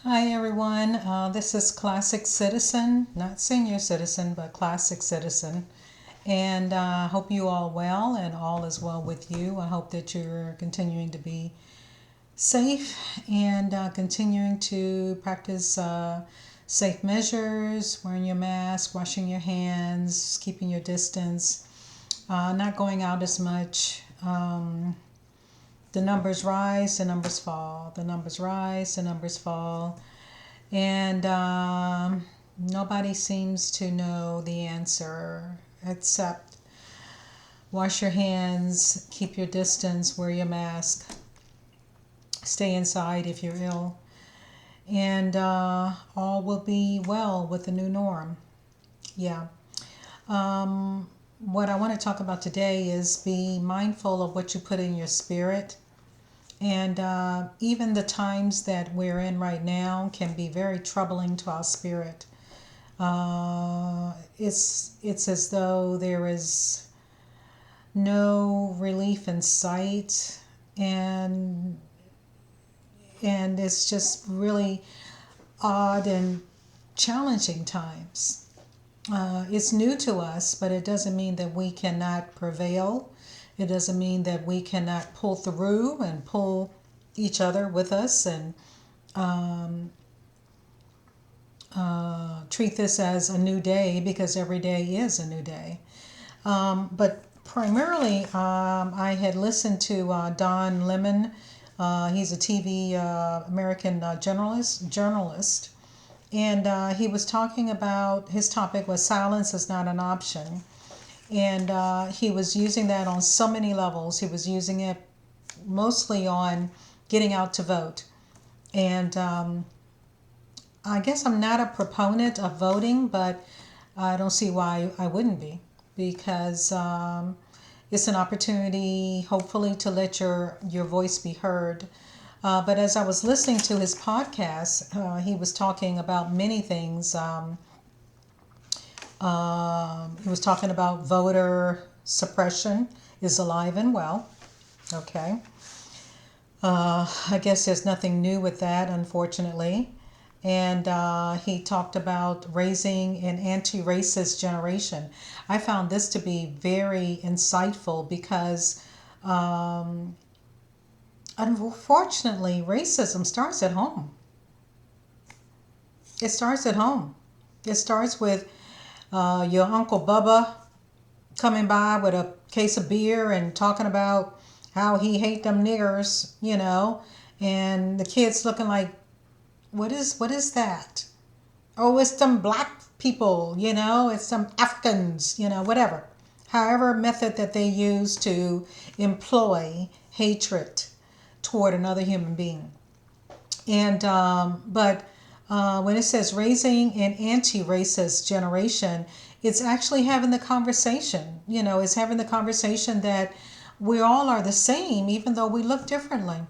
Hi everyone, this is Classic Citizen, not Senior Citizen, but Classic Citizen. And I hope you all well and all is well with you. I hope that you're continuing to be safe and continuing to practice safe measures, wearing your mask, washing your hands, keeping your distance, not going out as much. The numbers rise, the numbers fall. The numbers rise, the numbers fall. And nobody seems to know the answer except wash your hands, keep your distance, wear your mask, stay inside if you're ill, and all will be well with the new norm. Yeah. What I want to talk about today is be mindful of what you put in your spirit. And even the times that we're in right now can be very troubling to our spirit. It's as though there is no relief in sight, and it's just really odd and challenging times. It's new to us, but it doesn't mean that we cannot prevail. It doesn't mean that we cannot pull through and pull each other with us and treat this as a new day, because every day is a new day. But primarily, I had listened to Don Lemon. He's a TV American journalist, and he was talking about, his topic was silence is not an option. And he was using that on so many levels. He was using it mostly on getting out to vote. And I guess I'm not a proponent of voting, but I don't see why I wouldn't be, because it's an opportunity, hopefully, to let your voice be heard. But as I was listening to his podcast, he was talking about many things. He was talking about voter suppression is alive and well. Okay. I guess there's nothing new with that, unfortunately. And he talked about raising an anti-racist generation. I found this to be very insightful because, unfortunately, racism starts at home. It starts at home. It starts with your Uncle Bubba coming by with a case of beer and talking about how he hate them niggers, and the kids looking like, what is that? Oh, it's some black people, it's some Africans, whatever. However method that they use to employ hatred toward another human being. And but when it says raising an anti-racist generation, it's actually having the conversation. It's having the conversation that we all are the same, even though we look differently.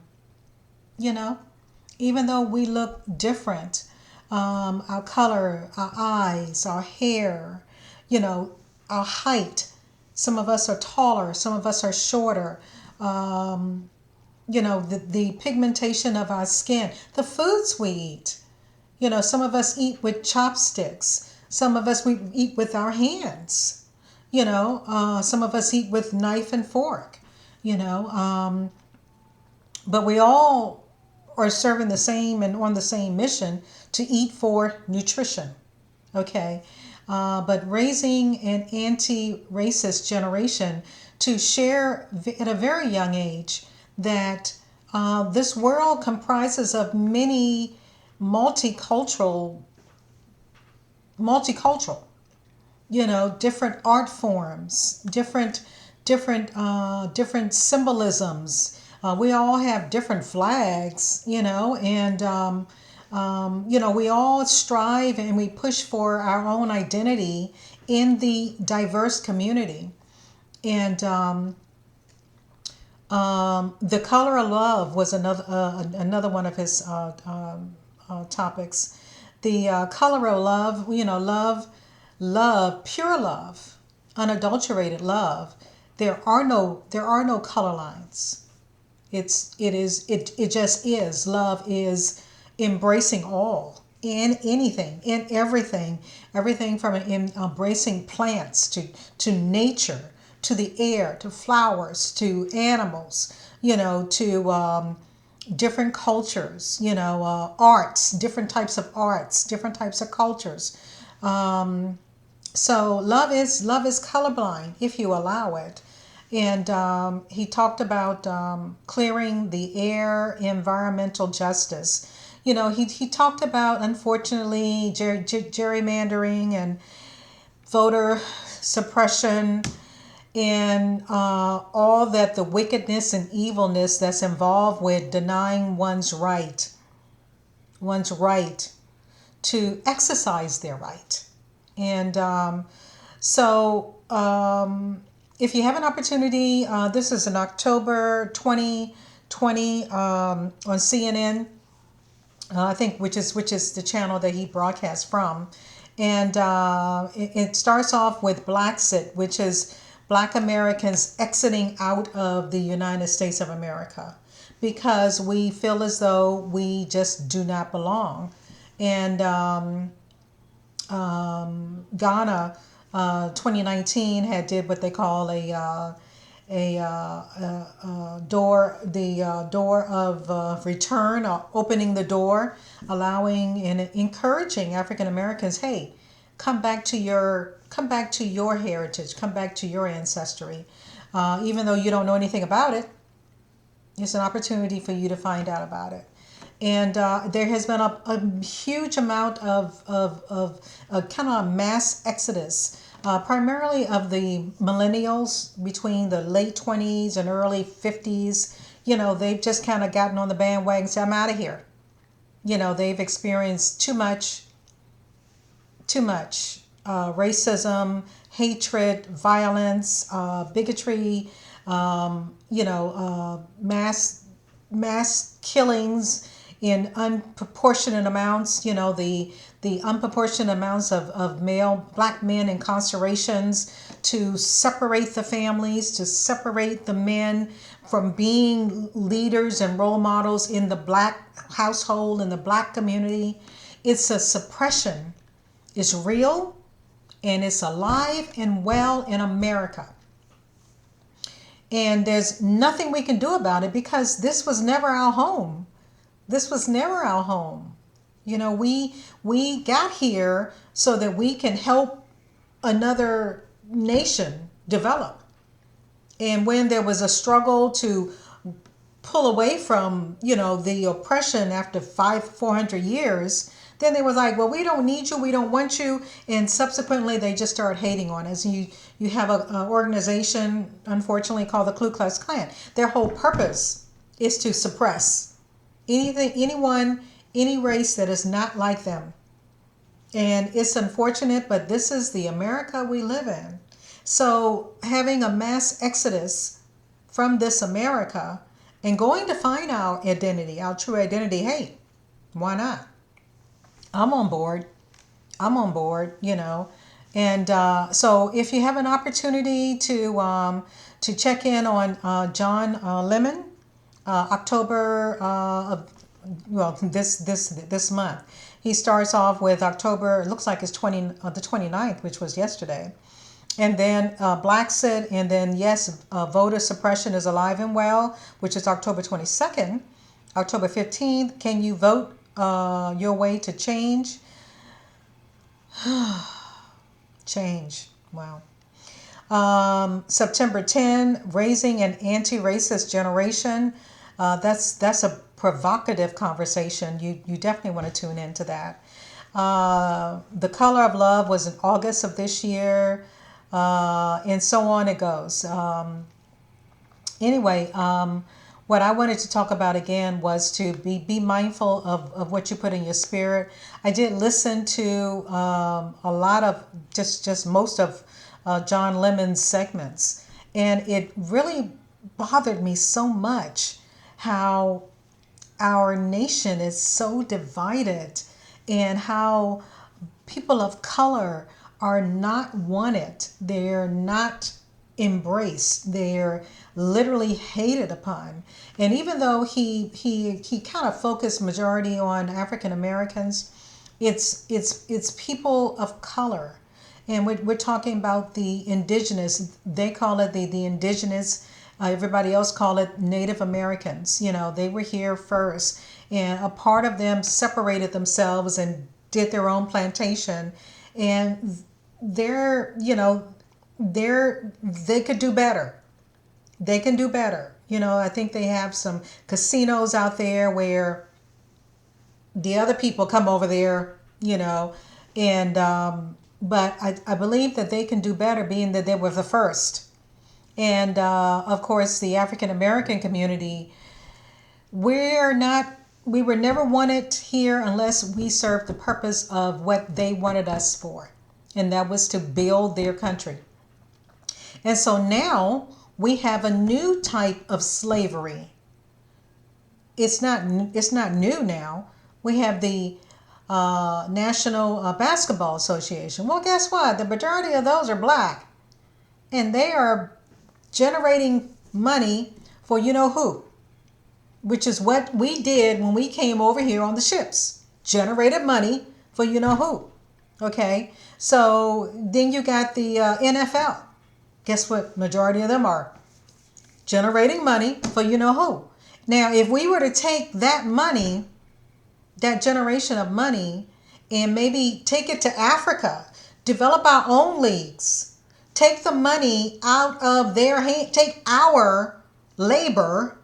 Even though we look different, our color, our eyes, our hair, our height. Some of us are taller, some of us are shorter. The pigmentation of our skin, the foods we eat. Some of us eat with chopsticks. Some of us we eat with our hands. Some of us eat with knife and fork. But we all are serving the same and on the same mission to eat for nutrition. Okay. But raising an anti-racist generation to share at a very young age that this world comprises of many multicultural, different art forms, different symbolisms. We all have different flags, and we all strive and we push for our own identity in the diverse community. And the color of love was another one of his topics. The color of love, love, pure love, unadulterated love. There are no color lines. It just is. Love is embracing all in anything, in everything from embracing plants to nature, to the air, to flowers, to animals, to different cultures, arts, different types of arts, different types of cultures. So love is colorblind if you allow it. And he talked about clearing the air, environmental justice. He talked about, unfortunately, gerrymandering and voter suppression and all that the wickedness and evilness that's involved with denying one's right to exercise their right. And if you have an opportunity, this is in October 2020 on CNN, I think, which is the channel that he broadcasts from. And it starts off with Blaxit, which is Black Americans exiting out of the United States of America because we feel as though we just do not belong. And Ghana, 2019 did what they call door of return, or opening the door, allowing and encouraging African Americans, hey, come back to your heritage, come back to your ancestry, even though you don't know anything about it. It's an opportunity for you to find out about it. And there has been a huge amount of kind of a mass exodus, primarily of the millennials between the late 20s and early 50s. They've just kind of gotten on the bandwagon and said, I'm out of here. They've experienced too much racism, hatred, violence, bigotry, mass killings in unproportionate amounts, the unproportionate amounts of black men incarcerations, to separate the families, to separate the men from being leaders and role models in the black household, in the black community. It's a suppression. It's real and it's alive and well in America. And there's nothing we can do about it because this was never our home. This was never our home. We got here so that we can help another nation develop. And when there was a struggle to pull away from, the oppression after 400 years, then they were like, well, we don't need you, we don't want you. And subsequently, they just started hating on us. You have an organization, unfortunately, called the Ku Klux Klan. Their whole purpose is to suppress anyone, any race that is not like them. And it's unfortunate, but this is the America we live in. So having a mass exodus from this America and going to find our identity, our true identity, hey, why not? I'm on board, And so if you have an opportunity to check in on John Lemon, October this month. He starts off with October, it looks like it's the 29th, which was yesterday. And then Blaxit, and then voter suppression is alive and well, which is October 22nd. October 15th, can you vote your way to change? Change, wow. September 10, raising an anti-racist generation. That's a provocative conversation. You definitely want to tune into that. The Color of Love was in August of this year, and so on it goes. Anyway, what I wanted to talk about again was to be mindful of what you put in your spirit. I did listen to a lot of just most of John Lemon's segments, and it really bothered me so much how our nation is so divided and how people of color are not wanted. They're not embraced. They're literally hated upon. And even though he kind of focused majority on African Americans, it's people of color. And we're talking about the indigenous. They call it the indigenous. Everybody else call it Native Americans. You know, they were here first, and a part of them separated themselves and did their own plantation, and they could do better. They can do better. You know, I think they have some casinos out there where the other people come over there, and but I believe that they can do better, being that they were the first. And of course, the African American community, we were never wanted here unless we served the purpose of what they wanted us for, and that was to build their country. And so now we have a new type of slavery. It's not new now. We have the National Basketball Association. Well, guess what? The majority of those are black, and they are generating money for you know who, which is what we did when we came over here on the ships. Generated money for you know who. Okay, so then you got the NFL. Guess what? Majority of them are generating money for you know who. Now, if we were to take that money, that generation of money, and maybe take it to Africa, develop our own leagues, take the money out of their hand, take our labor,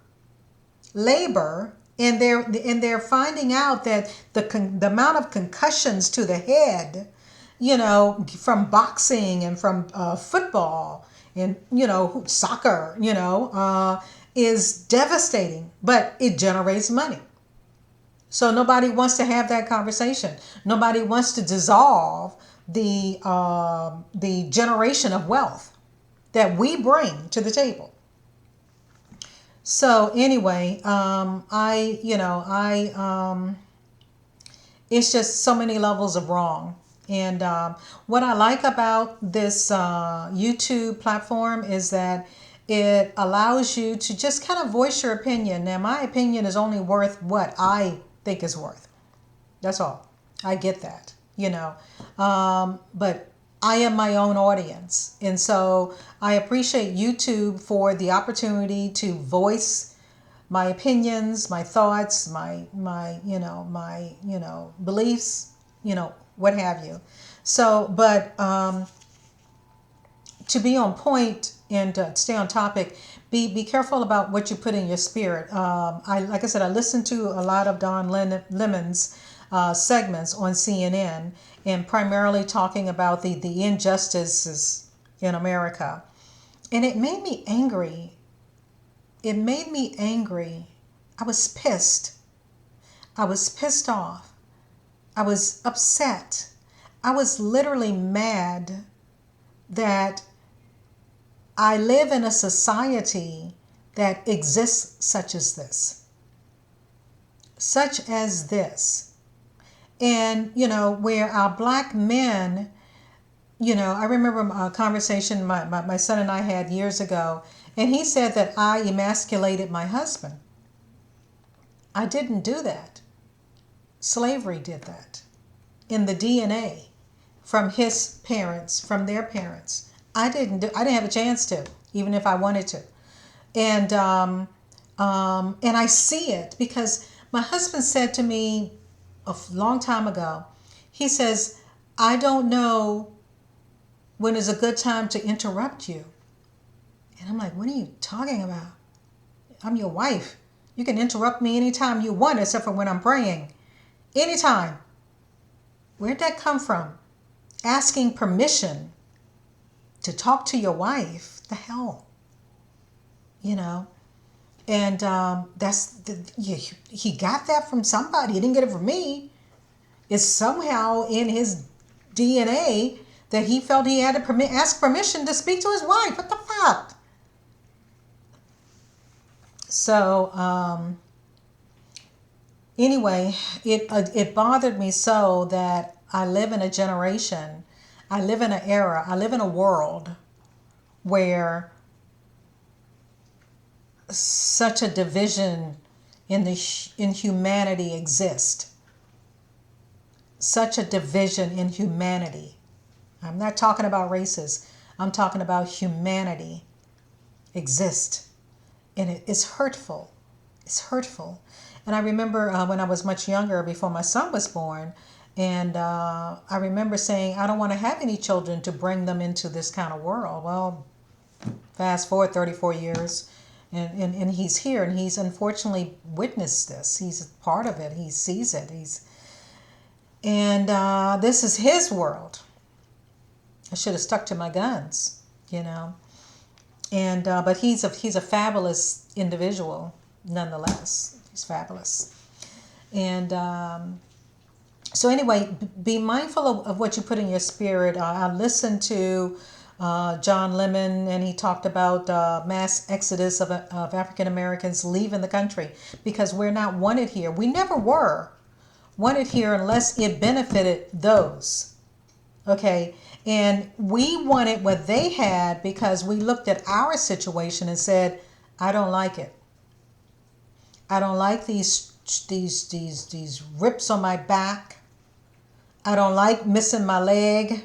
and they're finding out that the amount of concussions to the head, from boxing and from football and soccer, is devastating, but it generates money. So nobody wants to have that conversation. Nobody wants to dissolve the generation of wealth that we bring to the table. So anyway, it's just so many levels of wrong. And what I like about this YouTube platform is that it allows you to just kind of voice your opinion. Now, my opinion is only worth what I think is worth. That's all. I get that, but I am my own audience. And so I appreciate YouTube for the opportunity to voice my opinions, my thoughts, my beliefs, what have you. So, but to be on point and to stay on topic, be careful about what you put in your spirit. Like I said, I listened to a lot of Don Lemon's segments on CNN, and primarily talking about the injustices in America. And it made me angry. I was pissed. I was pissed off. I was upset. I was literally mad that I live in a society that exists such as this. And, where our black men, I remember a conversation my son and I had years ago, and he said that I emasculated my husband. I didn't do that. Slavery did that. In the DNA from his parents, from their parents. I didn't have a chance to, even if I wanted to. And I see it because my husband said to me a long time ago, he says, I don't know when is a good time to interrupt you. And I'm like, what are you talking about? I'm your wife. You can interrupt me anytime you want, except for when I'm praying. Anytime. Where'd that come from? Asking permission to talk to your wife? The hell? And he got that from somebody. He didn't get it from me. It's somehow in his DNA that he felt he had to ask permission to speak to his wife. What the fuck? So anyway, it bothered me so that I live in a generation, I live in an era, I live in a world where such a division in humanity exists. Such a division in humanity. I'm not talking about races. I'm talking about humanity exists. And it's hurtful. It's hurtful. And I remember when I was much younger, before my son was born, and I remember saying, I don't want to have any children to bring them into this kind of world. Well, fast forward 34 years, and he's here, and he's unfortunately witnessed this. He's part of it. He sees it. And this is his world. I should have stuck to my guns, you know. And but he's a fabulous individual, nonetheless. He's fabulous. And so anyway, be mindful of what you put in your spirit. I listened to John Lemon, and he talked about mass exodus of African Americans leaving the country because we're not wanted here. We never were wanted here unless it benefited those. Okay, and we wanted what they had because we looked at our situation and said, I don't like it. I don't like these rips on my back. I don't like missing my leg.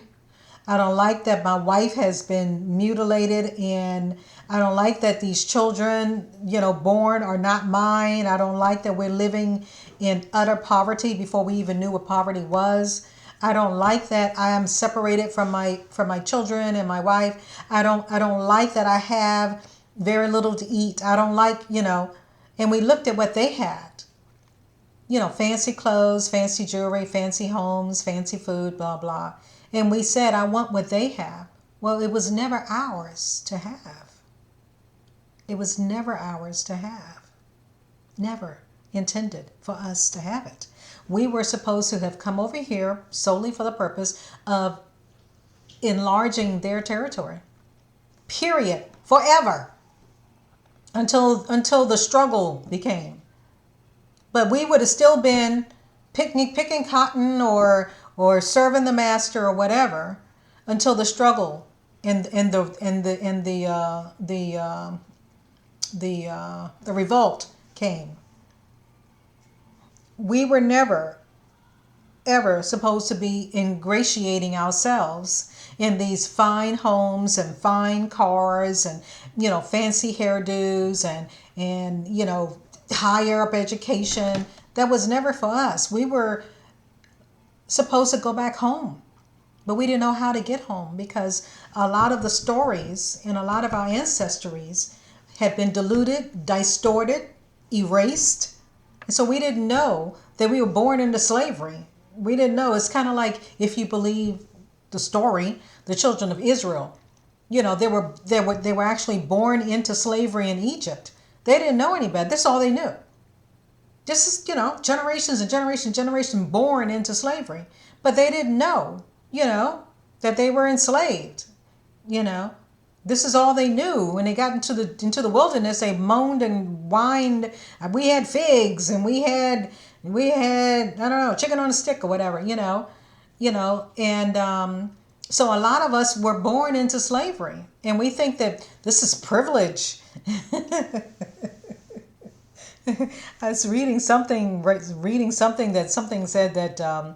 I don't like that my wife has been mutilated, and I don't like that these children, born are not mine. I don't like that we're living in utter poverty before we even knew what poverty was. I don't like that I am separated from my children and my wife. I don't like that I have very little to eat. I don't like, and we looked at what they had. Fancy clothes, fancy jewelry, fancy homes, fancy food, blah, blah. And we said, I want what they have. Well, it was never ours to have. It was never ours to have. Never intended for us to have it. We were supposed to have come over here solely for the purpose of enlarging their territory. Period. Forever. Until the struggle became. But we would have still been picking cotton or serving the master or whatever until the struggle and the revolt came. We were never, ever supposed to be ingratiating ourselves in these fine homes and fine cars and, fancy hairdos and higher up education. That was never for us. We were supposed to go back home, but we didn't know how to get home because a lot of the stories and a lot of our ancestries had been diluted, distorted, erased. And so we didn't know that we were born into slavery. We didn't know. It's kind of like, if you believe the story, the children of Israel, they were actually born into slavery in Egypt. They didn't know any better. That's all they knew. This is, generations and generation born into slavery. But they didn't know, that they were enslaved. This is all they knew. When they got into the wilderness, they moaned and whined. We had figs and we had I don't know, chicken on a stick or whatever, and so a lot of us were born into slavery, and we think that this is privilege. I was reading something that said that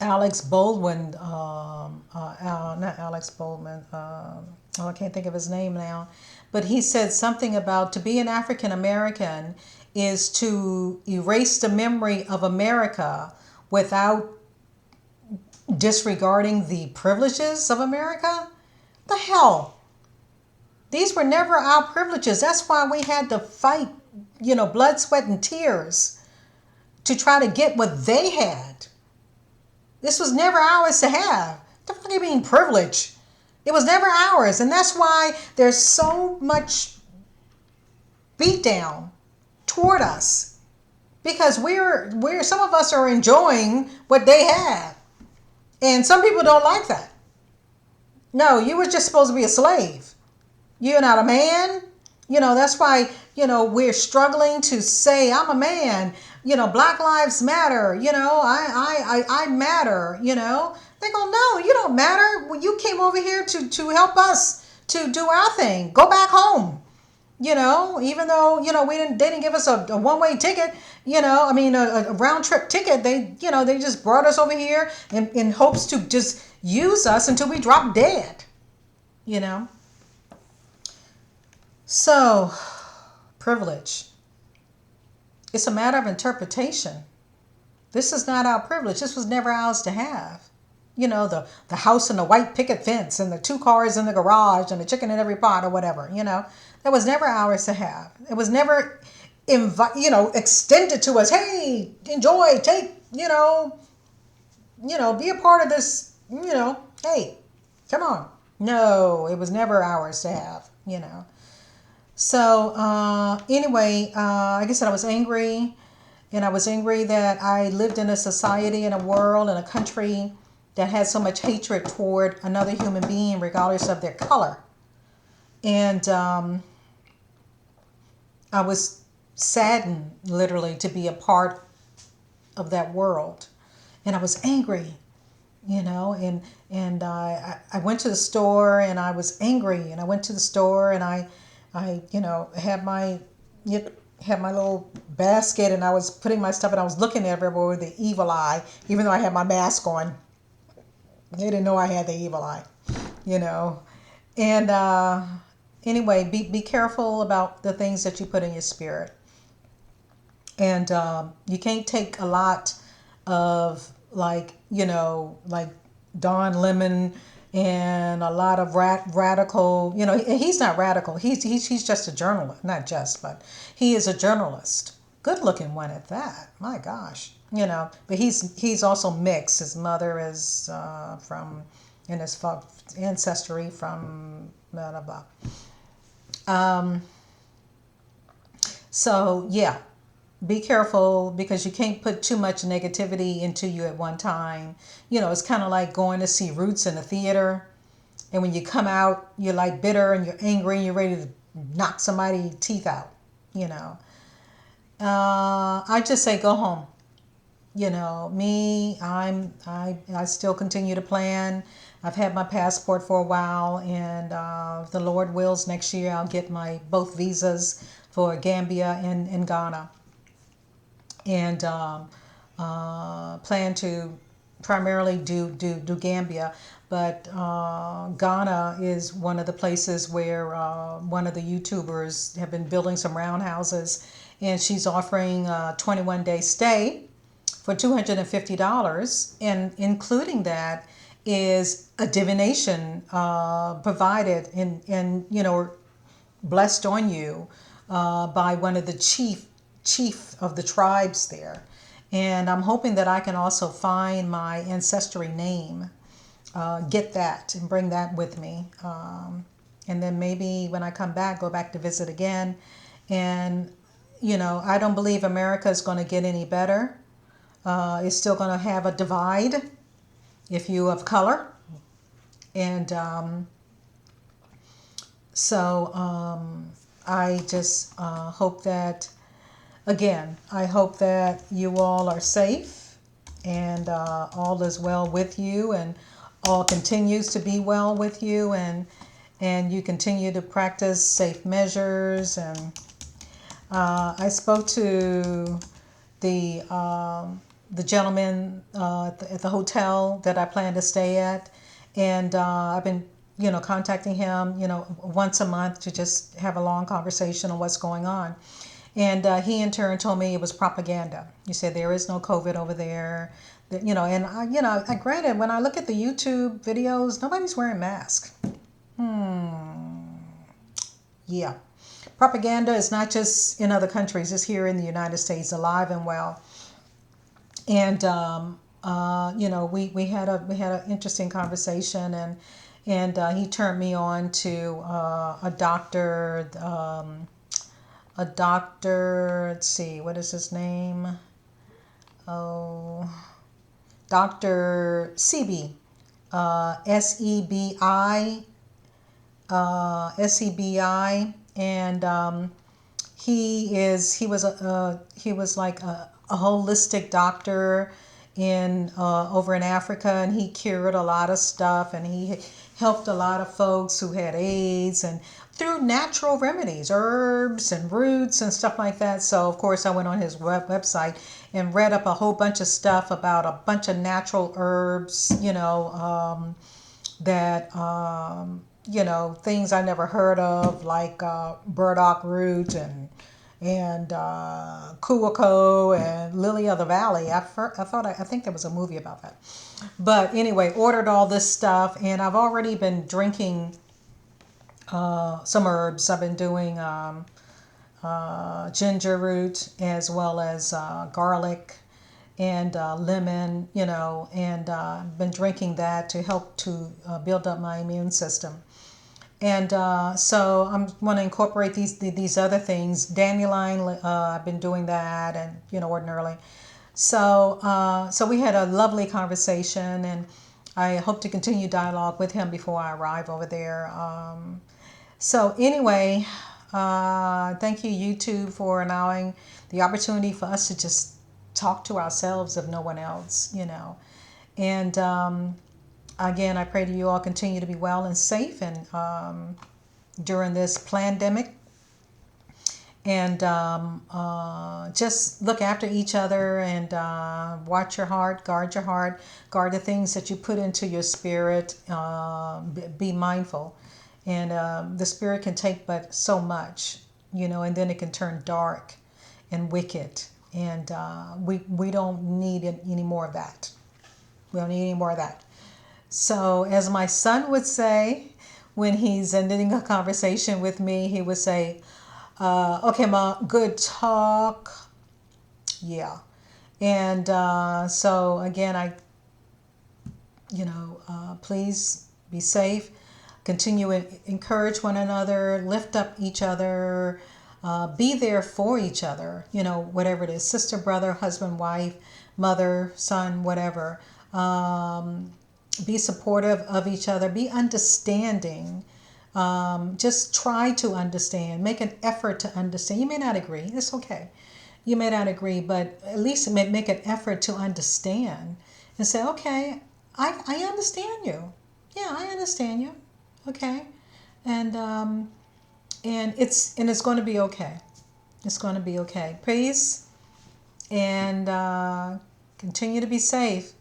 Alex Baldwin, not Alex Baldwin, I can't think of his name now, but he said something about to be an African American is to erase the memory of America without disregarding the privileges of America. The hell? These were never our privileges. That's why we had to fight, blood, sweat, and tears to try to get what they had. This was never ours to have. The fuck you mean privilege? It was never ours. And that's why there's so much beatdown toward us. Because we're some of us are enjoying what they have. And some people don't like that. No, you were just supposed to be a slave. You're not a man. That's why, we're struggling to say, I'm a man. Black lives matter. I matter. They go, no, you don't matter. Well, you came over here to help us, to do our thing, go back home. Even though, they didn't give us a one-way ticket, I mean, a round trip ticket. They just brought us over here in hopes to just use us until we drop dead, you know. So, privilege. It's a matter of interpretation. This is not our privilege. This was never ours to have. The house and the white picket fence and the 2 cars in the garage and the chicken in every pot or whatever, that was never ours to have. It was never extended to us. Hey, enjoy, take, be a part of this, hey, come on. No, it was never ours to have, So anyway, like I said, I was angry. And I was angry that I lived in a society, in a world, in a country that had so much hatred toward another human being, regardless of their color. And I was saddened, literally, to be a part of that world. And I was angry, and I went to the store and I was angry. And I went to the store and I had my little basket and I was putting my stuff and I was looking at everyone with the evil eye, even though I had my mask on. They didn't know I had the evil eye, And anyway, be careful about the things that you put in your spirit. And you can't take a lot of like Don Lemon and a lot of radical, he's not radical. He's just a journalist, not just, but he is a journalist. Good looking one at that. My gosh, but he's also mixed. His mother is and his ancestry from blah, blah, blah. So yeah, be careful because you can't put too much negativity into you at one time. It's kind of like going to see Roots in the theater. And when you come out, you're like bitter and you're angry and you're ready to knock somebody's teeth out, I just say go home. Me, I still continue to plan. I've had my passport for a while, and if the Lord wills, next year I'll get my both visas for Gambia and Ghana. And plan to primarily do Gambia, but Ghana is one of the places where one of the YouTubers have been building some roundhouses, and she's offering a 21-day stay for $250, and including that is a divination provided and blessed on you by one of the chief of the tribes there. And I'm hoping that I can also find my ancestry name, get that and bring that with me. And then maybe when I come back, go back to visit again. And, I don't believe America is going to get any better. It's still going to have a divide if you of color. And I just hope that, again, I hope that you all are safe and all is well with you and all continues to be well with you and you continue to practice safe measures. And I spoke to the gentleman at the hotel that I plan to stay at, and I've been contacting him once a month to just have a long conversation on what's going on. And he in turn told me it was propaganda. He said there is no COVID over there. And I granted, when I look at the YouTube videos, nobody's wearing masks. Yeah. Propaganda is not just in other countries, it's here in the United States, alive and well. And we had an interesting conversation, and he turned me on to a doctor. Let's see, what is his name? Oh, Dr. Sebi, Sebi, Sebi, and he was like a holistic doctor, in over in Africa, and he cured a lot of stuff, and he helped a lot of folks who had AIDS, and through natural remedies, herbs and roots and stuff like that. So of course I went on his website and read up a whole bunch of stuff about a bunch of natural herbs, that things I never heard of, like burdock root and Kuako and Lily of the Valley. I think there was a movie about that. But anyway, ordered all this stuff, and I've already been drinking some herbs. I've been doing ginger root, as well as garlic and lemon, and been drinking that to help to build up my immune system. And so I'm want to incorporate these other things. Dandelion, I've been doing that, and ordinarily. So we had a lovely conversation, and I hope to continue dialogue with him before I arrive over there. So anyway, thank you, YouTube, for allowing the opportunity for us to just talk to ourselves, if no one else, And again, I pray that you all continue to be well and safe, and during this pandemic, and just look after each other, and watch your heart, guard the things that you put into your spirit. Be mindful, and the spirit can take but so much, and then it can turn dark and wicked, and we don't need any more of that. We don't need any more of that. So, as my son would say, when he's ending a conversation with me, he would say, okay, Ma, good talk. Yeah. And so, again, please be safe. Continue to encourage one another, lift up each other, be there for each other, whatever it is, sister, brother, husband, wife, mother, son, whatever. Be supportive of each other. Be understanding. Just try to understand. Make an effort to understand. You may not agree. It's okay. You may not agree, but at least make an effort to understand and say, okay, I understand you. Yeah, I understand you. Okay, and it's going to be okay. It's going to be okay. Please, and continue to be safe.